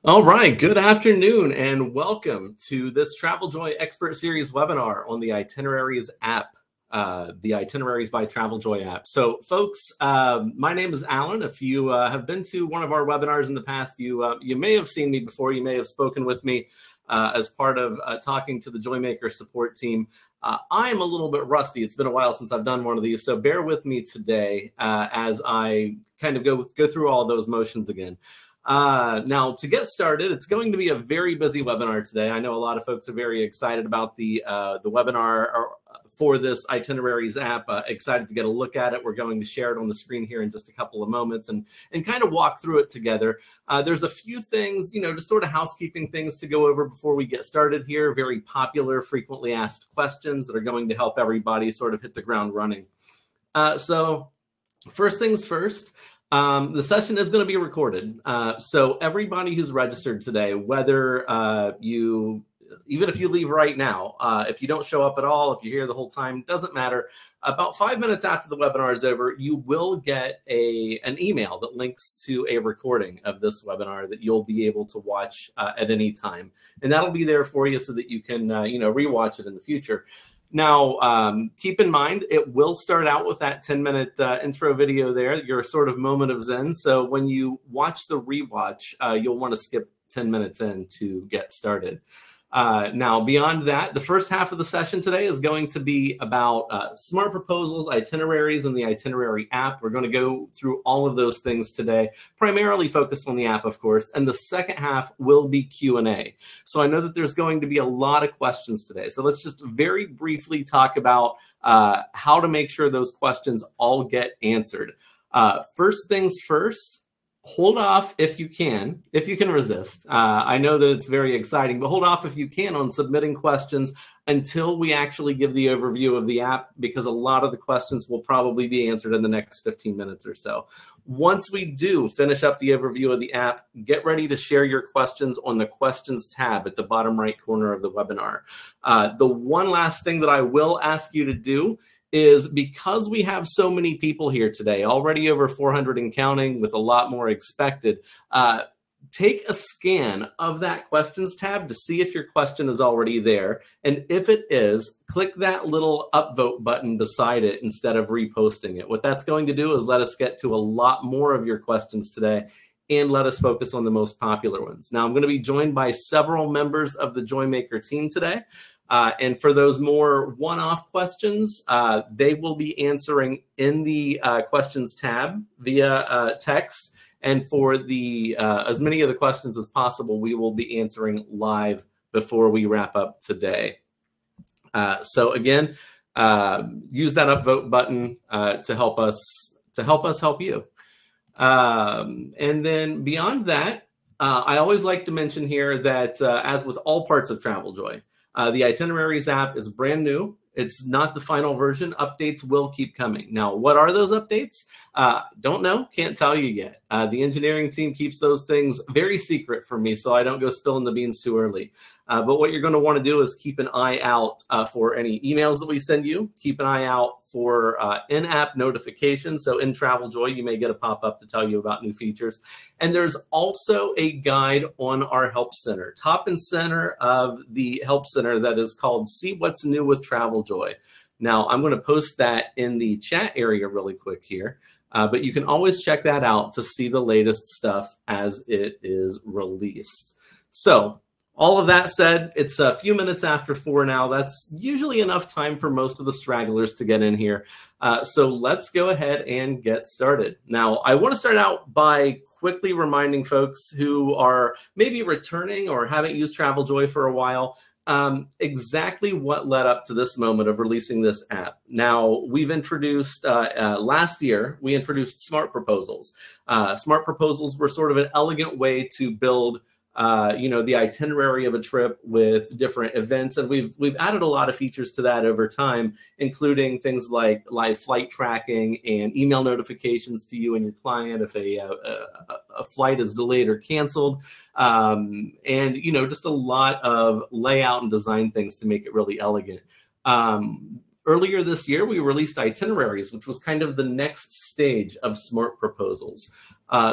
All right, good afternoon and welcome to this TravelJoy Expert Series webinar on the Itineraries app, the Itineraries by TravelJoy app. So folks, my name is Alan. If you have been to one of our webinars in the past, you may have seen me before, you may have spoken with me as part of talking to the Joymaker support team. I am a little bit rusty. It's been a while since I've done one of these, so bear with me today as I kind of go through all those motions again. Now, to get started, it's going to be a very busy webinar today. I know a lot of folks are very excited about the webinar for this Itineraries app. Excited to get a look at it. We're going to share it on the screen here in just a couple of moments and kind of walk through it together. There's a few things, just sort of housekeeping things to go over before we get started here. Very popular, frequently asked questions that are going to help everybody sort of hit the ground running. So first things first. The session is going to be recorded. So everybody who's registered today, whether even if you leave right now, if you don't show up at all, if you're here the whole time, doesn't matter. About 5 minutes after the webinar is over, you will get an email that links to a recording of this webinar that you'll be able to watch at any time. And that'll be there for you so that you can, rewatch it in the future. Now, keep in mind, it will start out with that 10-minute intro video there, your sort of moment of zen. So when you watch the rewatch, you'll want to skip 10 minutes in to get started. Now, beyond that, the first half of the session today is going to be about smart proposals, itineraries, and the itinerary app. We're going to go through all of those things today, primarily focused on the app, of course, and the second half will be Q&A. So I know that there's going to be a lot of questions today. So let's just very briefly talk about how to make sure those questions all get answered. First things first. Hold off if you can resist. I know that it's very exciting, but hold off if you can on submitting questions until we actually give the overview of the app, because a lot of the questions will probably be answered in the next 15 minutes or so. Once we do finish up the overview of the app, get ready to share your questions on the questions tab at the bottom right corner of the webinar. The one last thing that I will ask you to do is, because we have so many people here today, already over 400 and counting, with a lot more expected, take a scan of that questions tab to see if your question is already there. And if it is, click that little upvote button beside it instead of reposting it. What that's going to do is let us get to a lot more of your questions today and let us focus on the most popular ones. Now, I'm going to be joined by several members of the Joymaker team today. And for those more one-off questions, they will be answering in the questions tab via text. And for the as many of the questions as possible, we will be answering live before we wrap up today. So again, use that upvote button to help us help you. And then beyond that, I always like to mention here that as with all parts of TravelJoy, the Itineraries app is brand new. It's not the final version. Updates will keep coming. Now, what are those updates? Don't know. Can't tell you yet. The engineering team keeps those things very secret from me, so I don't go spilling the beans too early. But what you're going to want to do is keep an eye out for any emails that we send you. Keep an eye out for in-app notifications. So in TravelJoy, you may get a pop-up to tell you about new features. And there's also a guide on our Help Center. Top and center of the Help Center that is called See What's New with TravelJoy. Now, I'm going to post that in the chat area really quick here. But you can always check that out to see the latest stuff as it is released. So all of that said, it's a few minutes after 4 now. That's usually enough time for most of the stragglers to get in here. So let's go ahead and get started. Now, I want to start out by quickly reminding folks who are maybe returning or haven't used TravelJoy for a while exactly what led up to this moment of releasing this app. Now, we've introduced, last year, we introduced smart proposals. Smart proposals were sort of an elegant way to build the itinerary of a trip with different events. And we've added a lot of features to that over time, including things like live flight tracking and email notifications to you and your client if a flight is delayed or canceled. And, just a lot of layout and design things to make it really elegant. Earlier this year, we released Itineraries, which was kind of the next stage of smart proposals.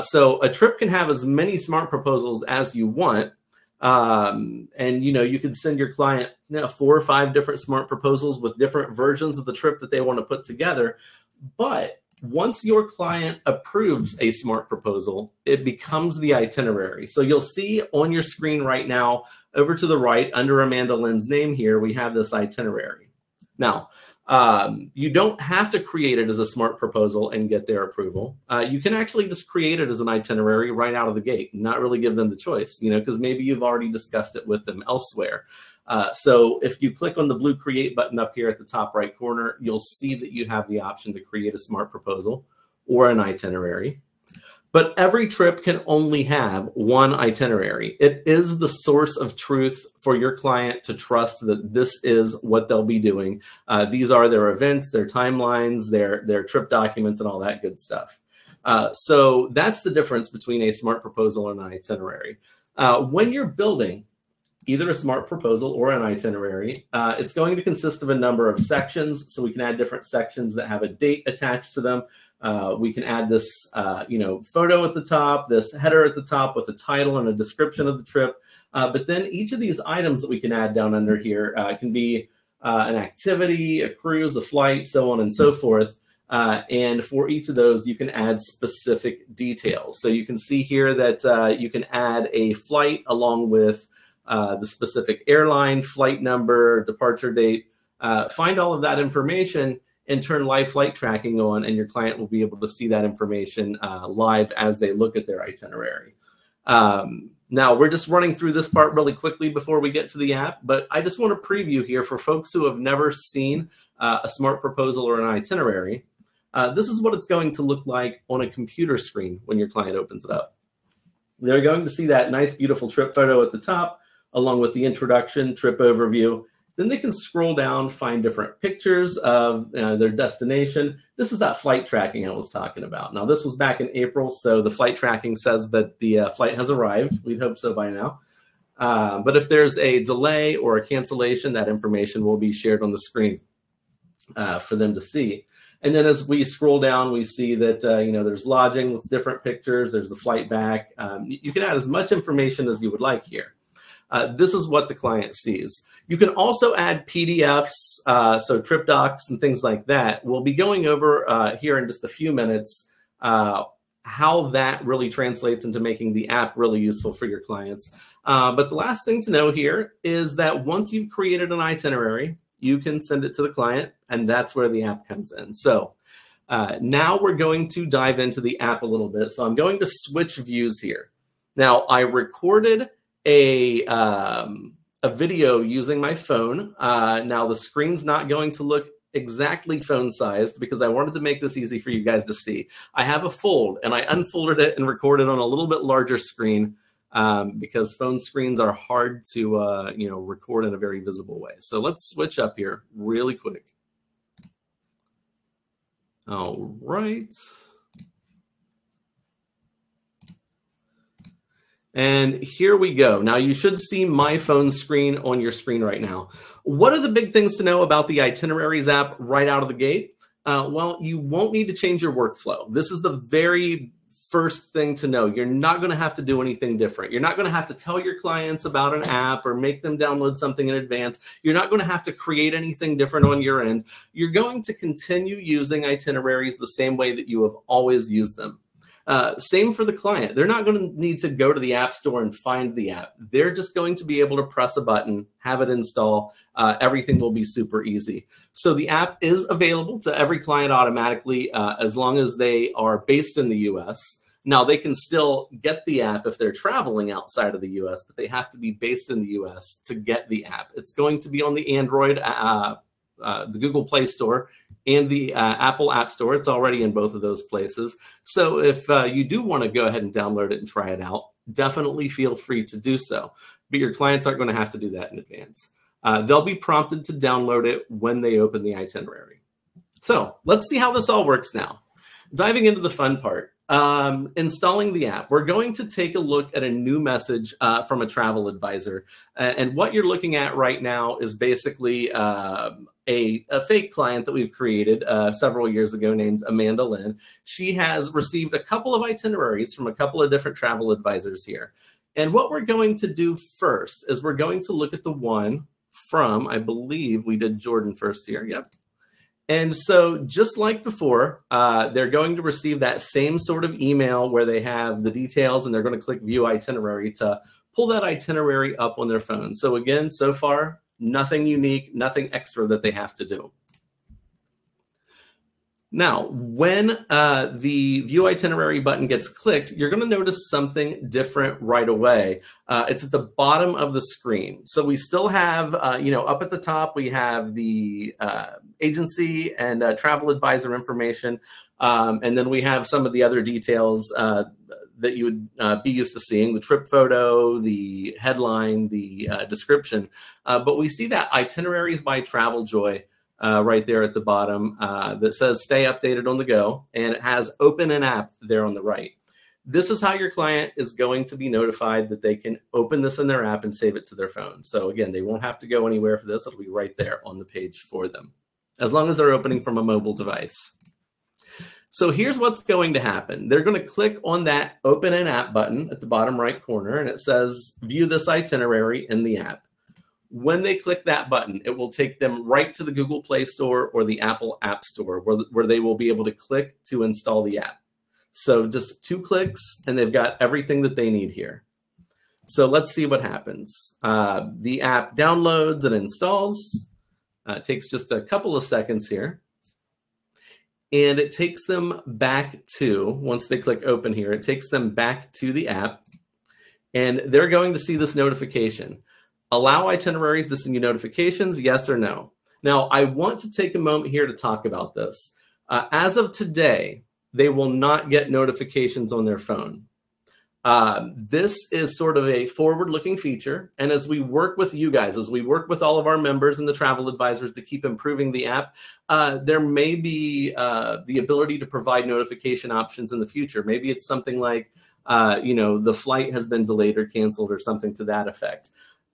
So a trip can have as many smart proposals as you want. And, you can send your client 4 or 5 different smart proposals with different versions of the trip that they want to put together. But once your client approves a smart proposal, it becomes the itinerary. So you'll see on your screen right now, over to the right, under Amanda Lynn's name here, we have this itinerary. Now, you don't have to create it as a smart proposal and get their approval. You can actually just create it as an itinerary right out of the gate and not really give them the choice, because maybe you've already discussed it with them elsewhere. So if you click on the blue Create button up here at the top right corner, you'll see that you have the option to create a smart proposal or an itinerary. But every trip can only have one itinerary. It is the source of truth for your client to trust that this is what they'll be doing. These are their events, their timelines, their trip documents, and all that good stuff. So that's the difference between a smart proposal and an itinerary. When you're building either a smart proposal or an itinerary, it's going to consist of a number of sections. So we can add different sections that have a date attached to them. We can add this, photo at the top, this header at the top with a title and a description of the trip. But then each of these items that we can add down under here can be an activity, a cruise, a flight, so on and so forth. And for each of those, you can add specific details. So you can see here that you can add a flight along with the specific airline, flight number, departure date. Find all of that information and turn live flight tracking on, and your client will be able to see that information live as they look at their itinerary. Now, we're just running through this part really quickly before we get to the app, but I just want to preview here for folks who have never seen a smart proposal or an itinerary. This is what it's going to look like on a computer screen when your client opens it up. They're going to see that nice, beautiful trip photo at the top, along with the introduction, trip overview. Then they can scroll down, find different pictures of their destination. This is that flight tracking I was talking about. Now, this was back in April, so the flight tracking says that the flight has arrived. We'd hope so by now. But if there's a delay or a cancellation, that information will be shared on the screen for them to see. And then as we scroll down, we see that there's lodging with different pictures. There's the flight back. You can add as much information as you would like here. This is what the client sees. You can also add PDFs, so trip docs and things like that. We'll be going over here in just a few minutes how that really translates into making the app really useful for your clients. But the last thing to know here is that once you've created an itinerary, you can send it to the client, and that's where the app comes in. So now we're going to dive into the app a little bit. So I'm going to switch views here. Now, I recorded a video using my phone. Now the screen's not going to look exactly phone sized because I wanted to make this easy for you guys to see. I have a fold and I unfolded it and recorded on a little bit larger screen because phone screens are hard to record in a very visible way. So let's switch up here really quick. All right. And here we go. Now you should see my phone screen on your screen right now. What are the big things to know about the Itineraries app right out of the gate? Well, you won't need to change your workflow. This is the very first thing to know. You're not going to have to do anything different. You're not going to have to tell your clients about an app or make them download something in advance. You're not going to have to create anything different on your end. You're going to continue using Itineraries the same way that you have always used them. Same for the client. They're not going to need to go to the App Store and find the app. They're just going to be able to press a button, have it install. Everything will be super easy. So the app is available to every client automatically as long as they are based in the US. Now, they can still get the app if they're traveling outside of the US, but they have to be based in the US to get the app. It's going to be on the Android, the Google Play Store, and the Apple App Store. It's already in both of those places. So if you do want to go ahead and download it and try it out, definitely feel free to do so. But your clients aren't going to have to do that in advance. They'll be prompted to download it when they open the itinerary. So let's see how this all works now. Diving into the fun part. Installing the app, we're going to take a look at a new message from a travel advisor. And what you're looking at right now is basically a fake client that we've created several years ago named Amanda Lynn. She has received a couple of itineraries from a couple of different travel advisors here. And what we're going to do first is we're going to look at the one from, I believe we did Jordan first here. Yep. And so just like before, they're going to receive that same sort of email where they have the details and they're going to click view itinerary to pull that itinerary up on their phone. So again, so far, nothing unique, nothing extra that they have to do. Now, when the view itinerary button gets clicked, you're going to notice something different right away. It's at the bottom of the screen. So we still have, up at the top, we have the agency and travel advisor information. And then we have some of the other details that you would be used to seeing, the trip photo, the headline, the description. But we see that Itineraries by TravelJoy right there at the bottom that says stay updated on the go, and it has open an app there on the right. This is how your client is going to be notified that they can open this in their app and save it to their phone. So again, they won't have to go anywhere for this. It'll be right there on the page for them, as long as they're opening from a mobile device. So here's what's going to happen. They're going to click on that open an app button at the bottom right corner, and it says view this itinerary in the app. When they click that button, it will take them right to the Google Play Store or the Apple App Store where they will be able to click to install the app. So just 2 clicks and they've got everything that they need here. So let's see what happens. The app downloads and installs. It takes just a couple of seconds here. And it takes them back to, once they click open here, it takes them back to the app. And they're going to see this notification. Allow itineraries to send you notifications, yes or no? Now, I want to take a moment here to talk about this. As of today, they will not get notifications on their phone. This is sort of a forward-looking feature. And as we work with you guys, as we work with all of our members and the travel advisors to keep improving the app, there may be the ability to provide notification options in the future. Maybe it's something like, the flight has been delayed or canceled or something to that effect.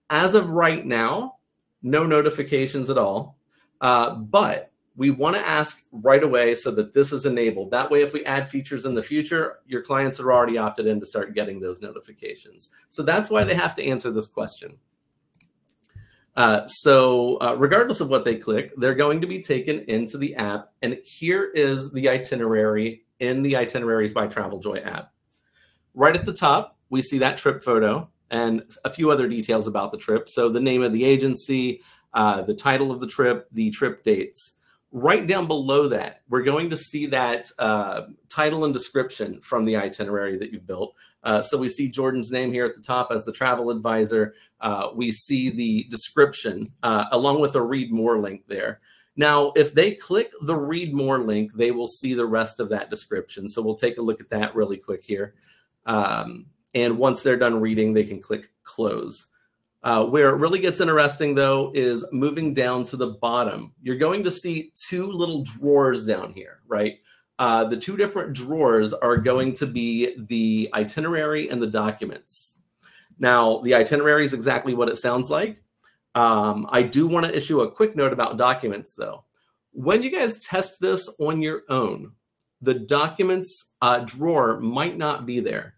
As of right now, no notifications at all, but we want to ask right away so that this is enabled. That way, if we add features in the future, your clients are already opted in to start getting those notifications. So that's why they have to answer this question. Regardless of what they click, they're going to be taken into the app. And here is the itinerary in the Itineraries by TravelJoy app. Right at the top, we see that trip photo and a few other details about the trip. So the name of the agency, the title of the trip dates. Right down below that, we're going to see that title and description from the itinerary that you've built. So we see Jordan's name here at the top as the travel advisor. We see the description along with a read more link there. Now, if they click the read more link, they will see the rest of that description. So we'll take a look at that really quick here. And once they're done reading, they can click close. Where it really gets interesting, though, is moving down to the bottom. You're going to see two little drawers down here, right? The two different drawers are going to be the itinerary and the documents. Now, the itinerary is exactly what it sounds like. I do want to issue a quick note about documents, though. When you guys test this on your own, the documents drawer might not be there.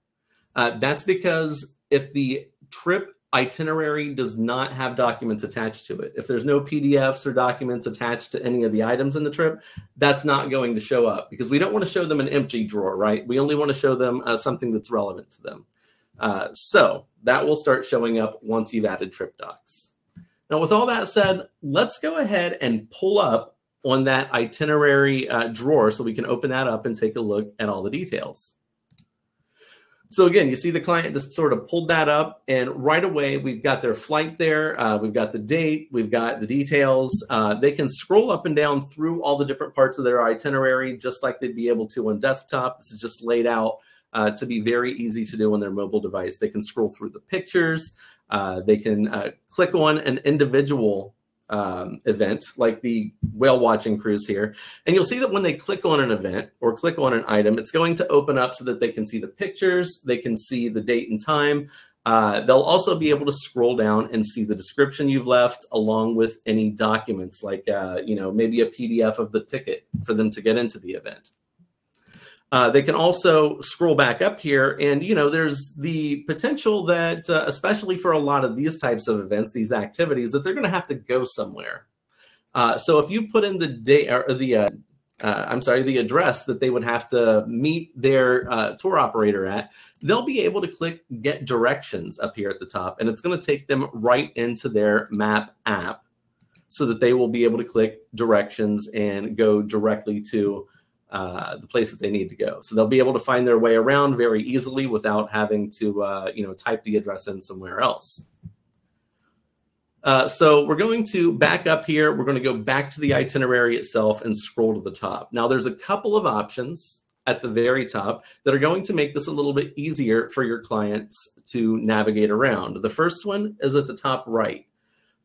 That's because if the trip itinerary does not have documents attached to it, if there's no PDFs or documents attached to any of the items in the trip, that's not going to show up because we don't want to show them an empty drawer, right? We only want to show them something that's relevant to them. So that will start showing up once you've added trip docs. Now, with all that said, let's go ahead and pull up on that itinerary drawer so we can open that up and take a look at all the details. So again, you see the client just sort of pulled that up, and right away we've got their flight there. We've got the date, we've got the details. They can scroll up and down through all the different parts of their itinerary just like they'd be able to on desktop. This is just laid out to be very easy to do on their mobile device. They can scroll through the pictures. They can click on an individual event like the whale watching cruise here. And you'll see that when they click on an event or click on an item, it's going to open up so that they can see the pictures, they can see the date and time. They'll also be able to scroll down and see the description you've left along with any documents like, maybe a PDF of the ticket for them to get into the event. They can also scroll back up here and, there's the potential that, especially for a lot of these types of events, these activities, that they're going to have to go somewhere. So if you put in the date or the address that they would have to meet their tour operator at, they'll be able to click Get Directions up here at the top, and it's going to take them right into their map app so that they will be able to click directions and go directly to the place that they need to go. So they'll be able to find their way around very easily without having to, type the address in somewhere else. So we're going to back up here. We're going to go back to the itinerary itself and scroll to the top. Now there's a couple of options at the very top that are going to make this a little bit easier for your clients to navigate around. The first one is at the top right.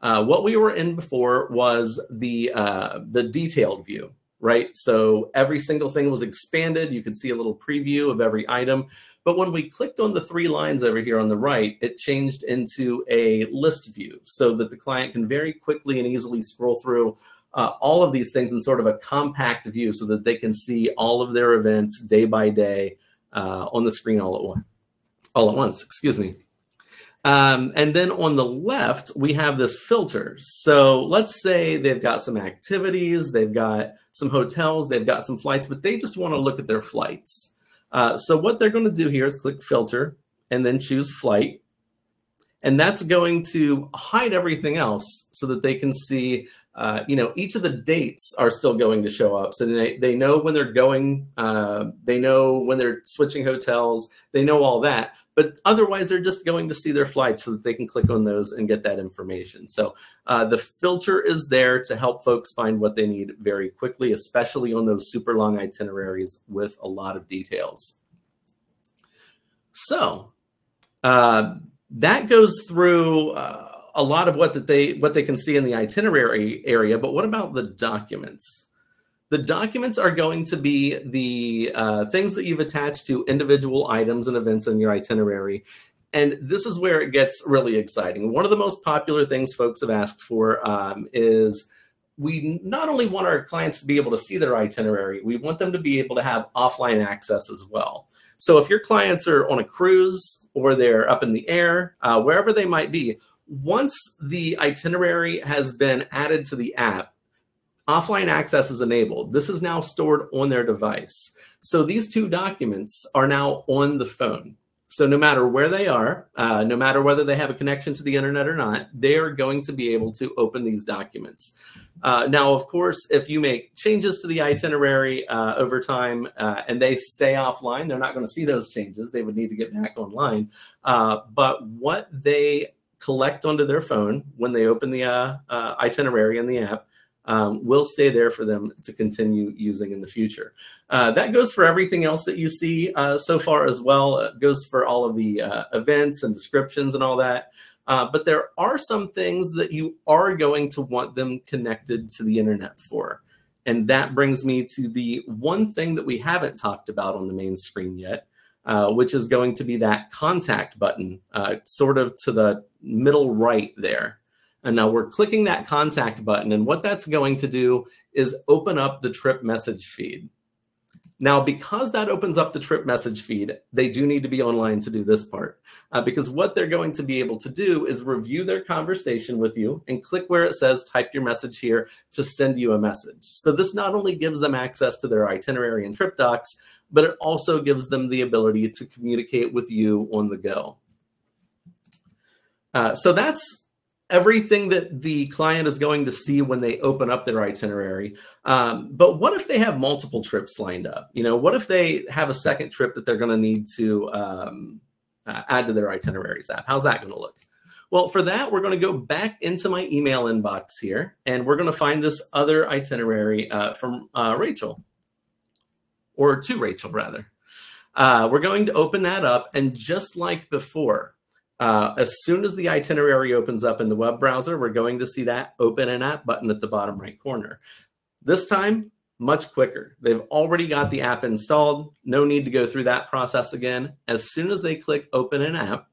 What we were in before was the detailed view. Right? So every single thing was expanded. You could see a little preview of every item. But when we clicked on the three lines over here on the right, it changed into a list view so that the client can very quickly and easily scroll through all of these things in sort of a compact view so that they can see all of their events day by day on the screen all at once, excuse me. And then on the left, we have this filter. So let's say they've got some activities, they've got some hotels, they've got some flights, but they just want to look at their flights. So what they're going to do here is click filter and then choose flight. And that's going to hide everything else so that they can see, each of the dates are still going to show up. So they know when they're going, they know when they're switching hotels, they know all that. But otherwise, they're just going to see their flights so that they can click on those and get that information. So the filter is there to help folks find what they need very quickly, especially on those super long itineraries with a lot of details. So that goes through a lot of what they can see in the itinerary area. But what about the documents? The documents are going to be the things that you've attached to individual items and events in your itinerary. And this is where it gets really exciting. One of the most popular things folks have asked for is we not only want our clients to be able to see their itinerary, we want them to be able to have offline access as well. So if your clients are on a cruise or they're up in the air, wherever they might be, once the itinerary has been added to the app, offline access is enabled. This is now stored on their device. So these two documents are now on the phone. So no matter where they are, no matter whether they have a connection to the internet or not, they are going to be able to open these documents. Now, of course, if you make changes to the itinerary over time and they stay offline, they're not going to see those changes. They would need to get back online. But what they collect onto their phone when they open the itinerary in the app, will stay there for them to continue using in the future. That goes for everything else that you see so far as well. It goes for all of the events and descriptions and all that. But there are some things that you are going to want them connected to the internet for. And that brings me to the one thing that we haven't talked about on the main screen yet, which is going to be that contact button, sort of to the middle right there. And now we're clicking that contact button, and what that's going to do is open up the trip message feed. Now, because that opens up the trip message feed, they do need to be online to do this part, because what they're going to be able to do is review their conversation with you and click where it says type your message here to send you a message. So this not only gives them access to their itinerary and trip docs, but it also gives them the ability to communicate with you on the go. So that's everything that the client is going to see when they open up their itinerary. But what if they have multiple trips lined up? You know, what if they have a second trip that they're going to need to add to their itineraries app? How's that going to look? Well, for that, we're going to go back into my email inbox here, and we're going to find this other itinerary from Rachel, or to Rachel, rather. We're going to open that up, and just like before, as soon as the itinerary opens up in the web browser, we're going to see that open an app button at the bottom right corner. This time, much quicker. They've already got the app installed. No need to go through that process again. As soon as they click open an app,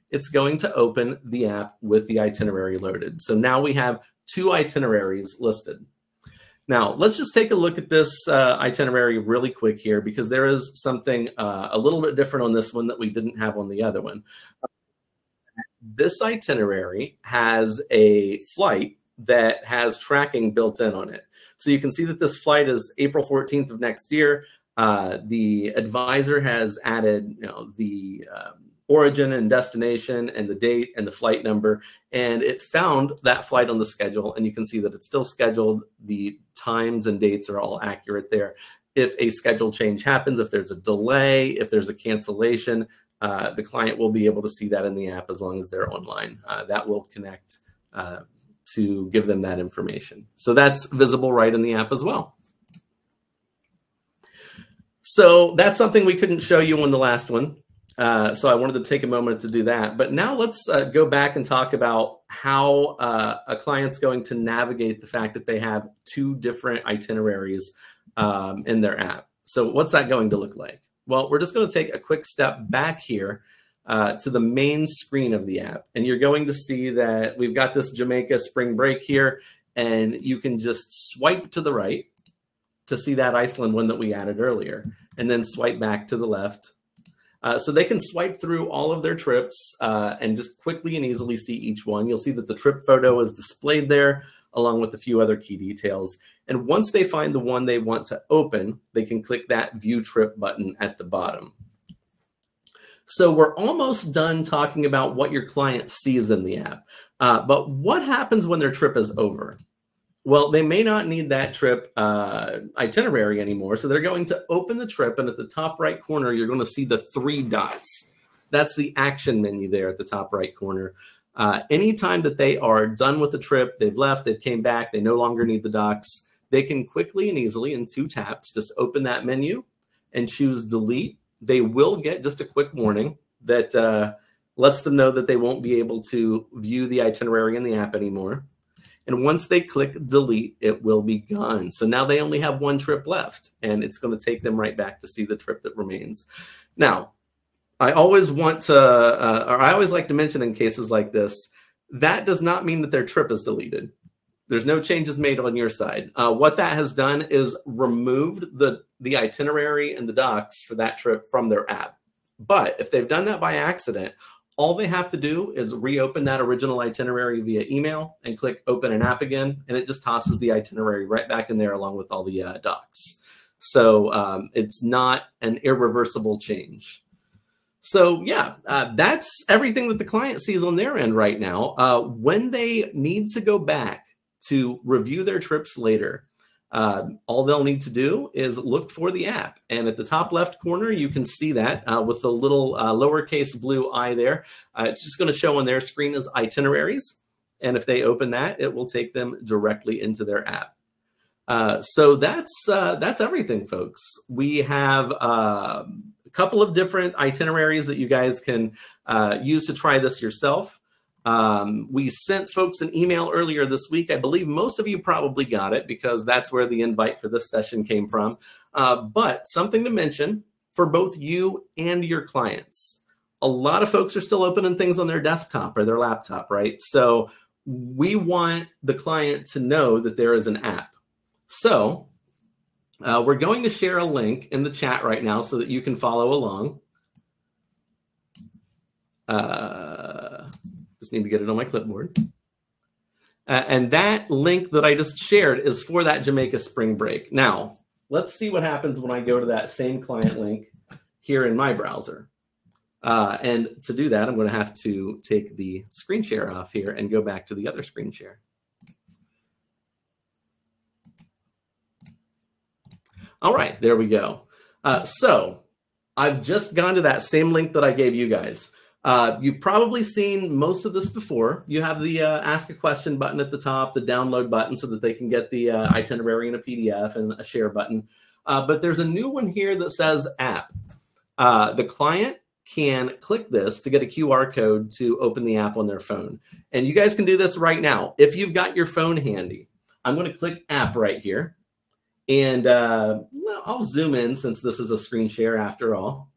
it's going to open the app with the itinerary loaded. So now we have 2 itineraries listed. Now, let's just take a look at this itinerary really quick here, because there is something a little bit different on this one that we didn't have on the other one. This itinerary has a flight that has tracking built in on it. So you can see that this flight is April 14th of next year. The advisor has added, you know, the origin and destination and the date and the flight number, and it found that flight on the schedule, and you can see that it's still scheduled. The times and dates are all accurate there. If a schedule change happens, if there's a delay, if there's a cancellation, the client will be able to see that in the app as long as they're online. That will connect to give them that information. So that's visible right in the app as well. So that's something we couldn't show you on the last one. So I wanted to take a moment to do that. But now let's go back and talk about how a client's going to navigate the fact that they have 2 different itineraries in their app. So what's that going to look like? Well, we're just going to take a quick step back here to the main screen of the app. And you're going to see that we've got this Jamaica spring break here, and you can just swipe to the right to see that Iceland one that we added earlier, and then swipe back to the left. So they can swipe through all of their trips and just quickly and easily see each one. You'll see that the trip photo is displayed there, along with a few other key details. And once they find the one they want to open, they can click that View Trip button at the bottom. So we're almost done talking about what your client sees in the app. But what happens when their trip is over? Well, they may not need that trip itinerary anymore. So they're going to open the trip, and at the top right corner, you're going to see the 3 dots. That's the action menu there at the top right corner. Anytime that they are done with the trip, they've left, they've came back, they no longer need the docs, they can quickly and easily in 2 taps just open that menu and choose delete. They will get just a quick warning that lets them know that they won't be able to view the itinerary in the app anymore. And once they click delete, it will be gone. So now they only have 1 trip left, and it's going to take them right back to see the trip that remains. Now, I always want to, or I always like to mention in cases like this, that does not mean that their trip is deleted. There's no changes made on your side. What that has done is removed the itinerary and the docs for that trip from their app. But if they've done that by accident, all they have to do is reopen that original itinerary via email and click open an app again, and it just tosses the itinerary right back in there along with all the docs. So it's not an irreversible change. So yeah, that's everything that the client sees on their end right now. When they need to go back to review their trips later, all they'll need to do is look for the app. And at the top left corner, you can see that with the little lowercase blue I there. It's just going to show on their screen as itineraries. And if they open that, it will take them directly into their app. So that's everything, folks. We have a couple of different itineraries that you guys can use to try this yourself. We sent folks an email earlier this week. I believe most of you probably got it because that's where the invite for this session came from. But something to mention for both you and your clients. A lot of folks are still opening things on their desktop or their laptop, right? So we want the client to know that there is an app. So we're going to share a link in the chat right now so that you can follow along. Just need to get it on my clipboard. And that link that I just shared is for that Jamaica spring break. Now, let's see what happens when I go to that same client link here in my browser. And to do that, I'm going to have to take the screen share off here and go back to the other screen share. All right, there we go. So I've just gone to that same link that I gave you guys. You've probably seen most of this before. You have the ask a question button at the top, the download button so that they can get the itinerary in a PDF, and a share button. But there's a new one here that says app. The client can click this to get a QR code to open the app on their phone. And you guys can do this right now. If you've got your phone handy, I'm going to click app right here. And I'll zoom in since this is a screen share after all.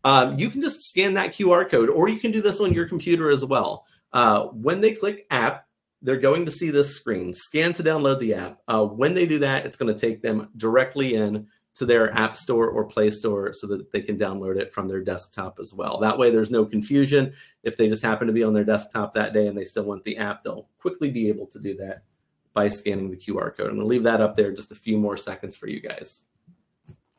You can just scan that QR code, or you can do this on your computer as well. When they click app, they're going to see this screen, scan to download the app. When they do that, it's going to take them directly in to their App Store or Play Store so that they can download it from their desktop as well. That way there's no confusion. If they just happen to be on their desktop that day and they still want the app, they'll quickly be able to do that by scanning the QR code. I'm going to leave that up there just a few more seconds for you guys.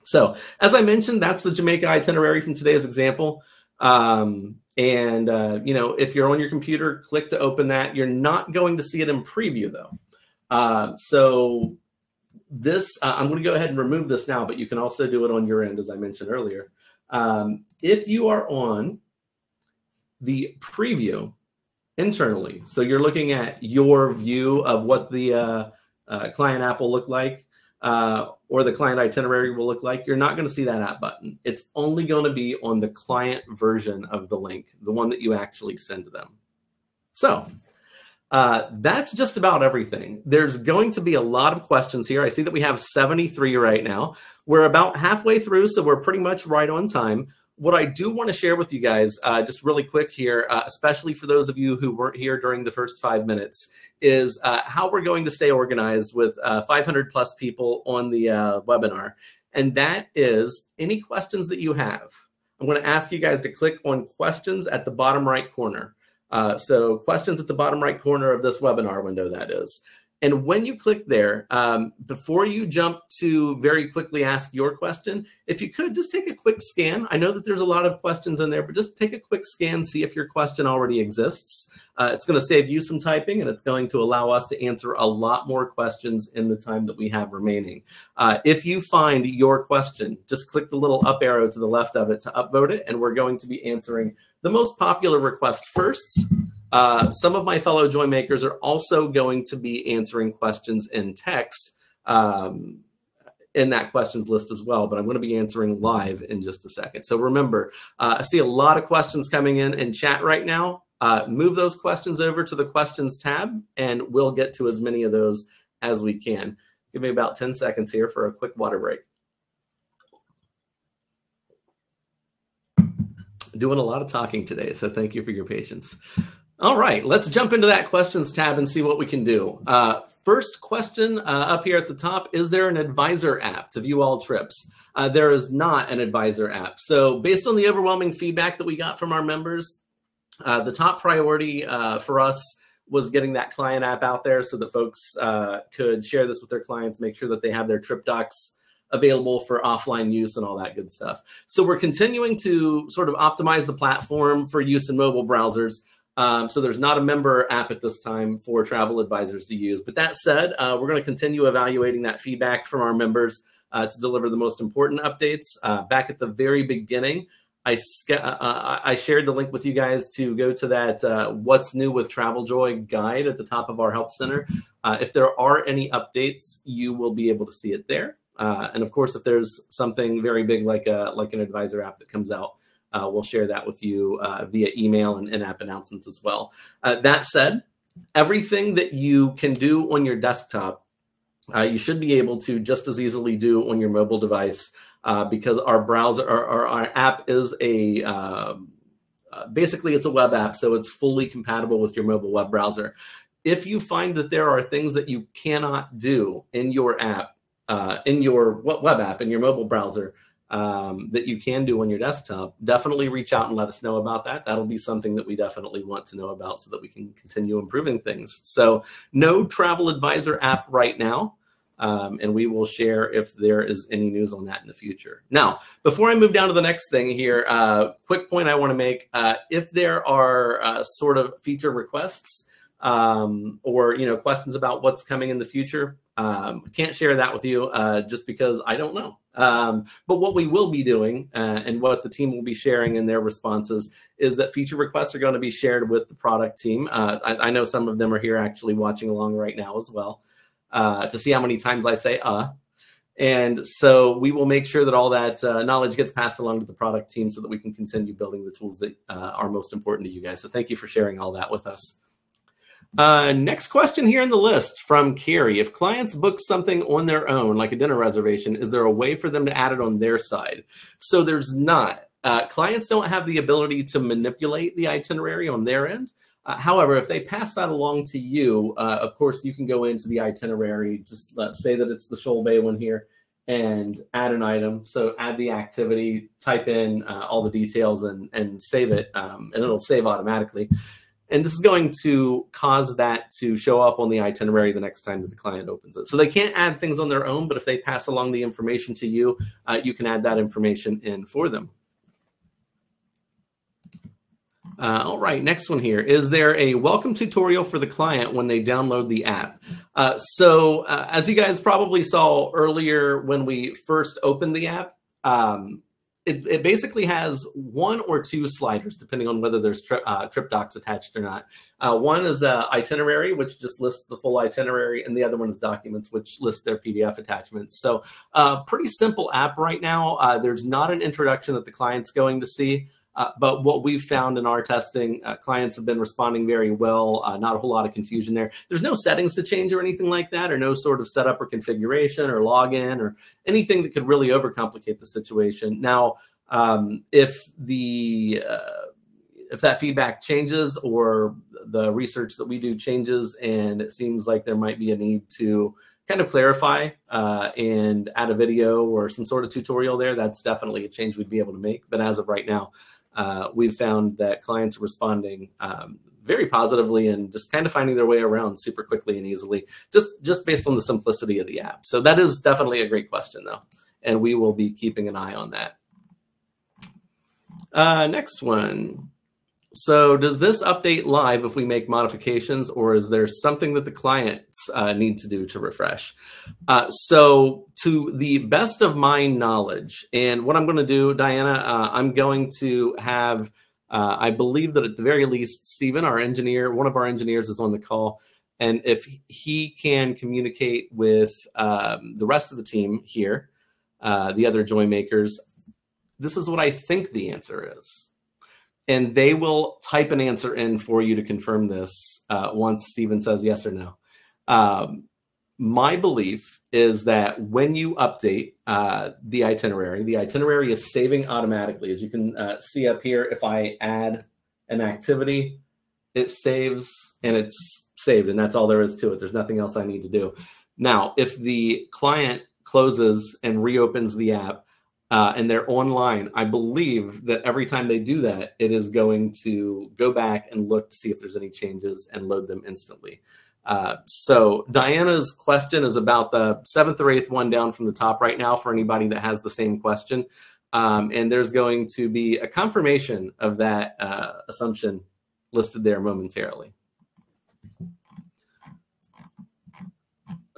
So as I mentioned, that's the Jamaica itinerary from today's example. You know, if you're on your computer, click to open that. You're not going to see it in preview though. So this, I'm going to go ahead and remove this now, but you can also do it on your end, as I mentioned earlier. If you are on the preview internally, so you're looking at your view of what the client app will look like, or the client itinerary will look like, you're not going to see that app button. It's only going to be on the client version of the link, the one that you actually send to them. So that's just about everything. There's going to be a lot of questions here. I see that we have 73 right now. We're about halfway through, so we're pretty much right on time. What I do want to share with you guys, just really quick here, especially for those of you who weren't here during the first 5 minutes, is how we're going to stay organized with 500 plus people on the webinar. And that is any questions that you have. I'm going to ask you guys to click on questions at the bottom right corner. So questions at the bottom right corner of this webinar window, that is. And when you click there, before you jump to very quickly ask your question, if you could just take a quick scan. I know that there's a lot of questions in there, but just take a quick scan, see if your question already exists. It's going to save you some typing, and it's going to allow us to answer a lot more questions in the time that we have remaining. If you find your question, just click the little up arrow to the left of it to upvote it, and we're going to be answering the most popular request first. Some of my fellow Joy makers are also going to be answering questions in text in that questions list as well, but I'm going to be answering live in just a second. So remember, I see a lot of questions coming in chat right now. Move those questions over to the questions tab, and we'll get to as many of those as we can. Give me about 10 seconds here for a quick water break. Doing a lot of talking today, so thank you for your patience. All right, let's jump into that questions tab and see what we can do. First question up here at the top, is there an advisor app to view all trips? There is not an advisor app. So based on the overwhelming feedback that we got from our members, the top priority for us was getting that client app out there so that folks could share this with their clients, make sure that they have their trip docs available for offline use and all that good stuff. So we're continuing to sort of optimize the platform for use in mobile browsers. So there's not a member app at this time for travel advisors to use. But that said, we're going to continue evaluating that feedback from our members to deliver the most important updates. Back at the very beginning, I shared the link with you guys to go to that What's New with TravelJoy guide at the top of our help center. If there are any updates, you will be able to see it there. And of course, if there's something very big like an advisor app that comes out, we'll share that with you via email and in-app announcements as well. That said, everything that you can do on your desktop, you should be able to just as easily do on your mobile device because our browser, our app is basically it's a web app, so it's fully compatible with your mobile web browser. If you find that there are things that you cannot do in your app, in your web app, in your mobile browser, that you can do on your desktop, definitely reach out and let us know about that. That'll be something that we definitely want to know about so that we can continue improving things. So no travel advisor app right now. And we will share if there is any news on that in the future. Now, before I move down to the next thing here, quick point I want to make. If there are sort of feature requests or questions about what's coming in the future, can't share that with you just because I don't know. But what we will be doing and what the team will be sharing in their responses is that feature requests are going to be shared with the product team. I know some of them are here actually watching along right now as well to see how many times I say And so we will make sure that all that knowledge gets passed along to the product team so that we can continue building the tools that are most important to you guys. So thank you for sharing all that with us. Next question here in the list from Carrie. If clients book something on their own, like a dinner reservation, is there a way for them to add it on their side? So there's not. Clients don't have the ability to manipulate the itinerary on their end. However, if they pass that along to you, of course, you can go into the itinerary, just say that it's the Shoal Bay one here, and add an item. So add the activity, type in all the details, and save it, and it'll save automatically. And this is going to cause that to show up on the itinerary the next time that the client opens it. So they can't add things on their own, but if they pass along the information to you, you can add that information in for them. All right, next one here. Is there a welcome tutorial for the client when they download the app? As you guys probably saw earlier when we first opened the app, it basically has one or two sliders, depending on whether there's trip docs attached or not. One is itinerary, which just lists the full itinerary, and the other one is documents, which lists their PDF attachments. So pretty simple app right now. There's not an introduction that the client's going to see. But what we've found in our testing, clients have been responding very well, not a whole lot of confusion there. There's no settings to change or anything like that, or no sort of setup or configuration or login or anything that could really overcomplicate the situation. Now, if that feedback changes or the research that we do changes and it seems like there might be a need to kind of clarify and add a video or some sort of tutorial there, that's definitely a change we'd be able to make. But as of right now, we've found that clients are responding very positively and just kind of finding their way around super quickly and easily, just based on the simplicity of the app. So that is definitely a great question, though, and we will be keeping an eye on that. Next one. So does this update live if we make modifications, or is there something that the clients need to do to refresh? So to the best of my knowledge, and what I'm going to do, Diana, I'm going to have, I believe that at the very least, Stephen, our engineer, one of our engineers is on the call. And if he can communicate with the rest of the team here, the other Joy makers, this is what I think the answer is. And they will type an answer in for you to confirm this once Stephen says yes or no. My belief is that when you update the itinerary is saving automatically. As you can see up here, if I add an activity, it saves and it's saved, and that's all there is to it. There's nothing else I need to do. Now, if the client closes and reopens the app, and they're online, I believe that every time they do that, it is going to go back and look to see if there's any changes and load them instantly. So Diana's question is about the 7th or 8th one down from the top right now for anybody that has the same question. And there's going to be a confirmation of that assumption listed there momentarily.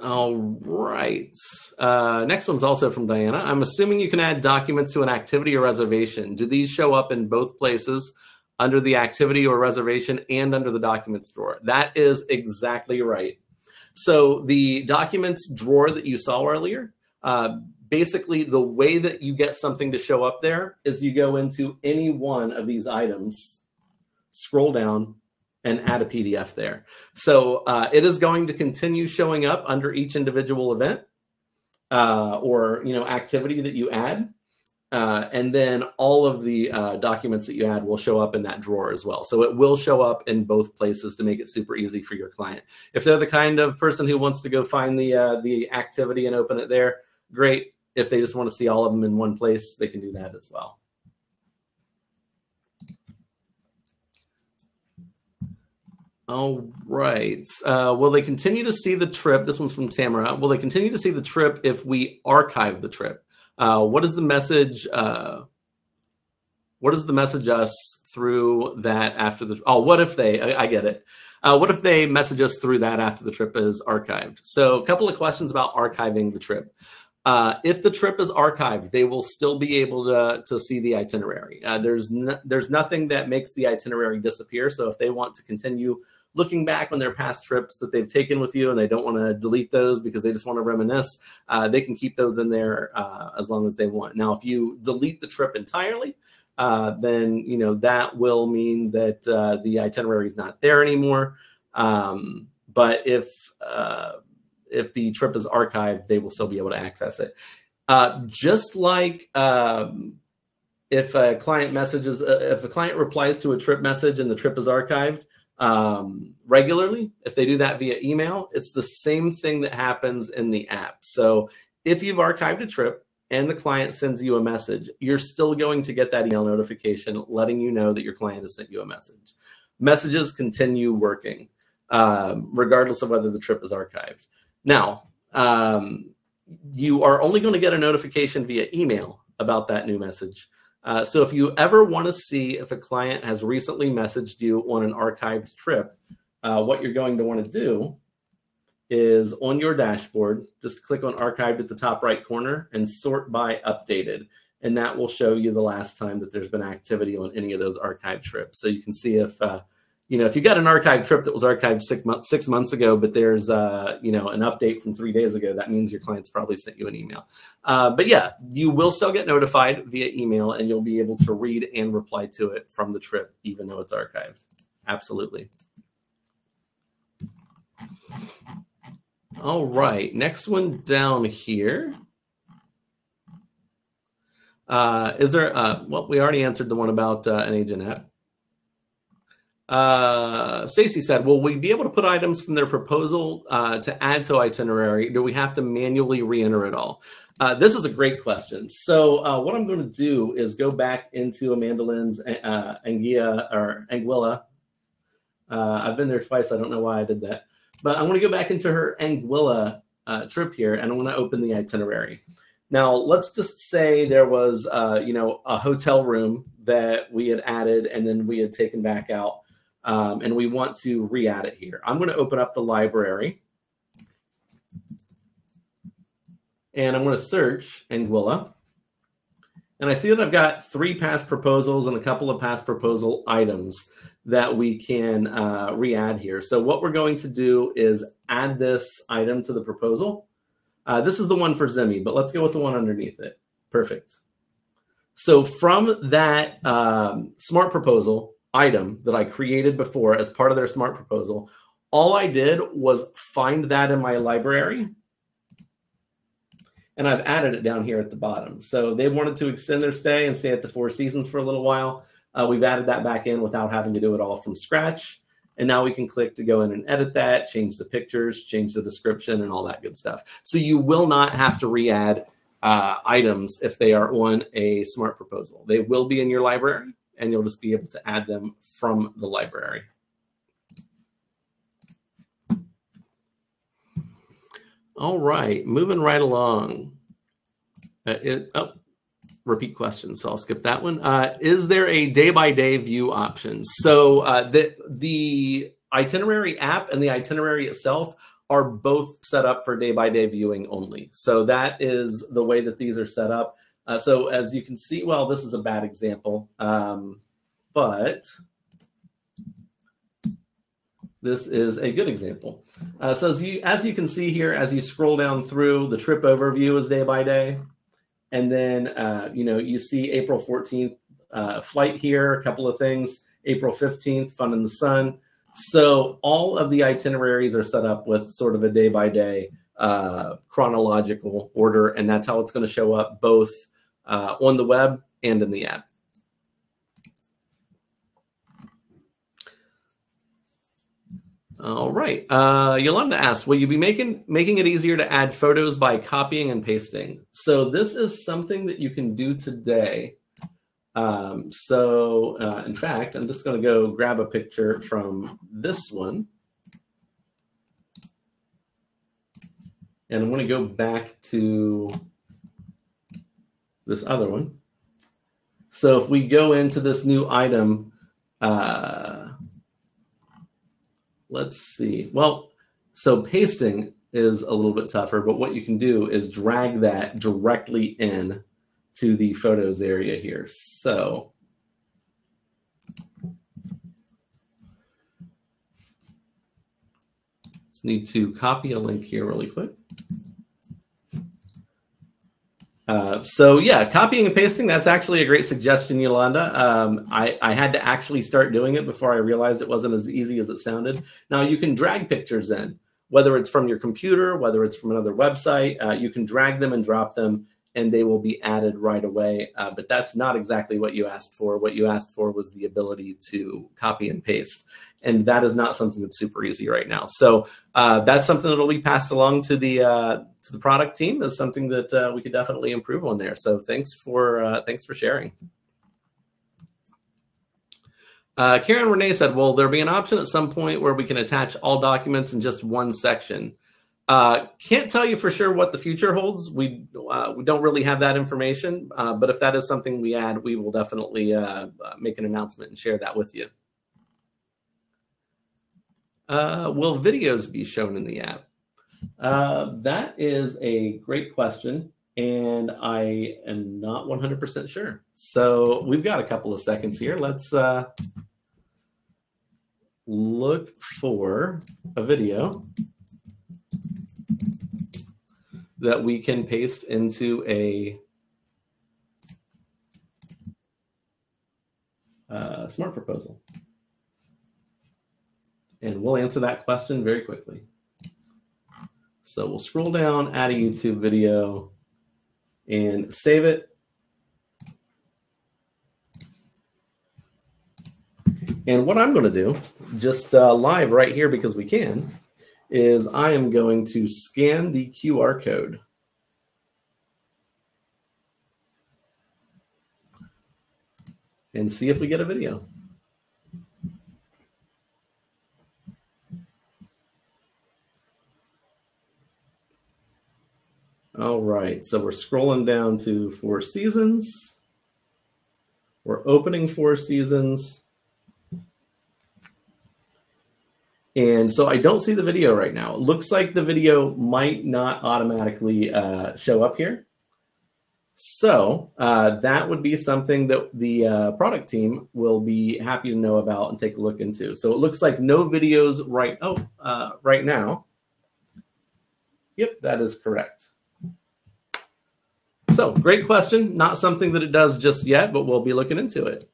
All right. Next one's also from Diana. I'm assuming you can add documents to an activity or reservation. Do these show up in both places, under the activity or reservation and under the documents drawer? That is exactly right. So the documents drawer that you saw earlier, basically the way that you get something to show up there is you go into any one of these items, scroll down, and add a PDF there. So it is going to continue showing up under each individual event or activity that you add. And then all of the documents that you add will show up in that drawer as well. So it will show up in both places to make it super easy for your client. If they're the kind of person who wants to go find the activity and open it there, great. If they just want to see all of them in one place, they can do that as well. All right. Will they continue to see the trip? This one's from Tamara. Will they continue to see the trip if we archive the trip? What is the message? What does the message us through that after the? Oh, what if they? I get it. What if they message us through that after the trip is archived? So a couple of questions about archiving the trip. If the trip is archived, they will still be able to see the itinerary. There's nothing that makes the itinerary disappear. So if they want to continue looking back on their past trips that they've taken with you and they don't want to delete those because they just want to reminisce, they can keep those in there as long as they want. Now, if you delete the trip entirely, then that will mean that the itinerary is not there anymore. But if the trip is archived, they will still be able to access it. Just like if a client if a client replies to a trip message and the trip is archived regularly, if they do that via email, it's the same thing that happens in the app. So if you've archived a trip and the client sends you a message, you're still going to get that email notification letting you know that your client has sent you a message. Messages continue working regardless of whether the trip is archived. Now, you are only going to get a notification via email about that new message. So if you ever want to see if a client has recently messaged you on an archived trip, what you're going to want to do is on your dashboard, just click on archived at the top right corner and sort by updated. And that will show you the last time that there's been activity on any of those archived trips. So you can see if, if you got an archived trip that was archived 6 months ago, but there's, an update from 3 days ago, that means your client's probably sent you an email. But yeah, you will still get notified via email and you'll be able to read and reply to it from the trip, even though it's archived. Absolutely. All right, next one down here. Is there, well, we already answered the one about an agent app. Stacy said, will we be able to put items from their proposal to add to itinerary? Do we have to manually re-enter it all? This is a great question. So what I'm going to do is go back into Amanda Lynn's Anguilla. I've been there twice. I don't know why I did that. But I'm going to go back into her Anguilla trip here, and I'm going to open the itinerary. Now, let's just say there was, a hotel room that we had added and then we had taken back out. And we want to re-add it here. I'm going to open up the library. And I'm going to search Anguilla. And I see that I've got 3 past proposals and a couple of past proposal items that we can re-add here. So what we're going to do is add this item to the proposal. This is the one for Zimmy, but let's go with the one underneath it. Perfect. So from that smart proposal item that I created before as part of their smart proposal, all I did was find that in my library. And I've added it down here at the bottom. So they wanted to extend their stay and stay at the Four Seasons for a little while. We've added that back in without having to do it all from scratch. And now we can click to go in and edit that, change the pictures, change the description, and all that good stuff. So you will not have to re-add items if they are on a smart proposal. They will be in your library, and you'll just be able to add them from the library. All right, moving right along. Repeat question, so I'll skip that one. Is there a day-by-day view option? So the itinerary app and the itinerary itself are both set up for day-by-day viewing only. So that is the way that these are set up. So as you can see, well, this is a bad example, but this is a good example. So as you can see here, as you scroll down through, the trip overview is day by day. And then, you see April 14th flight here, a couple of things. April 15th, fun in the sun. So all of the itineraries are set up with sort of a day by day chronological order. And that's how it's going to show up both on the web and in the app. All right. Yolanda asks, will you be making it easier to add photos by copying and pasting? So this is something that you can do today. In fact, I'm just going to go grab a picture from this one. And I'm going to go back to this other one. So if we go into this new item, let's see. Well, so pasting is a little bit tougher, but what you can do is drag that directly in to the photos area here. So just need to copy a link here really quick. So yeah, copying and pasting, that's actually a great suggestion, Yolanda. I had to actually start doing it before I realized it wasn't as easy as it sounded. Now you can drag pictures in, whether it's from your computer, whether it's from another website, you can drag them and drop them and they will be added right away. But that's not exactly what you asked for. What you asked for was the ability to copy and paste. And that is not something that's super easy right now. So that's something that will be passed along to the product team as something that we could definitely improve on there. So thanks for sharing. Karen Renee said, will there be an option at some point where we can attach all documents in just one section? Can't tell you for sure what the future holds. We don't really have that information, but if that is something we add, we will definitely make an announcement and share that with you. Will videos be shown in the app? That is a great question, and I am not 100% sure. So we've got a couple of seconds here. Let's look for a video that we can paste into a smart proposal. And we'll answer that question very quickly. So we'll scroll down, add a YouTube video, and save it. And what I'm going to do, just live right here because we can, is I am going to scan the QR code. And see if we get a video. All right, so we're scrolling down to Four Seasons. We're opening Four Seasons. And so I don't see the video right now. It looks like the video might not automatically show up here. So that would be something that the product team will be happy to know about and take a look into. So it looks like no videos right now. Yep, that is correct. So great question. Not something that it does just yet, but we'll be looking into it.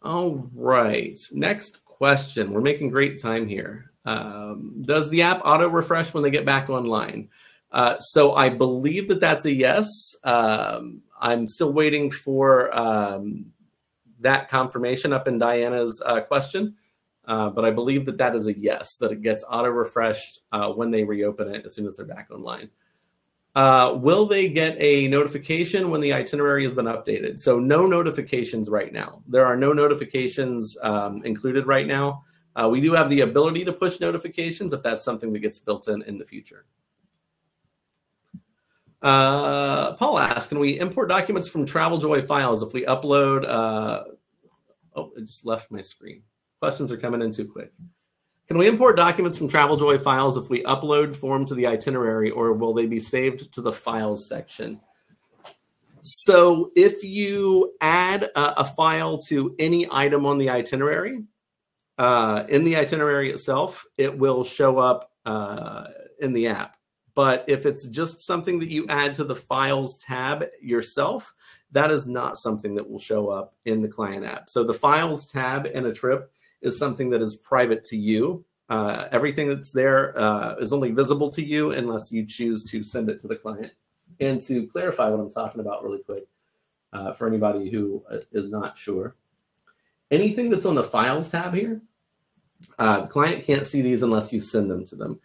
All right, next question. We're making great time here. Does the app auto refresh when they get back online? So I believe that that's a yes. I'm still waiting for that confirmation up in Diana's question. But I believe that that is a yes, that it gets auto refreshed when they reopen it as soon as they're back online. Will they get a notification when the itinerary has been updated? So no notifications right now. There are no notifications included right now. We do have the ability to push notifications if that's something that gets built in the future. Paul asks, can we import documents from TravelJoy files if we upload? Oh, it just left my screen. Questions are coming in too quick. Can we import documents from TravelJoy files if we upload form to the itinerary, or will they be saved to the files section? So if you add a file to any item on the itinerary, in the itinerary itself, it will show up in the app. But if it's just something that you add to the Files tab yourself, that is not something that will show up in the client app. So the Files tab in a trip is something that is private to you. Everything that's there is only visible to you unless you choose to send it to the client. And to clarify what I'm talking about really quick, for anybody who is not sure, anything that's on the Files tab here, the client can't see these unless you send them to them.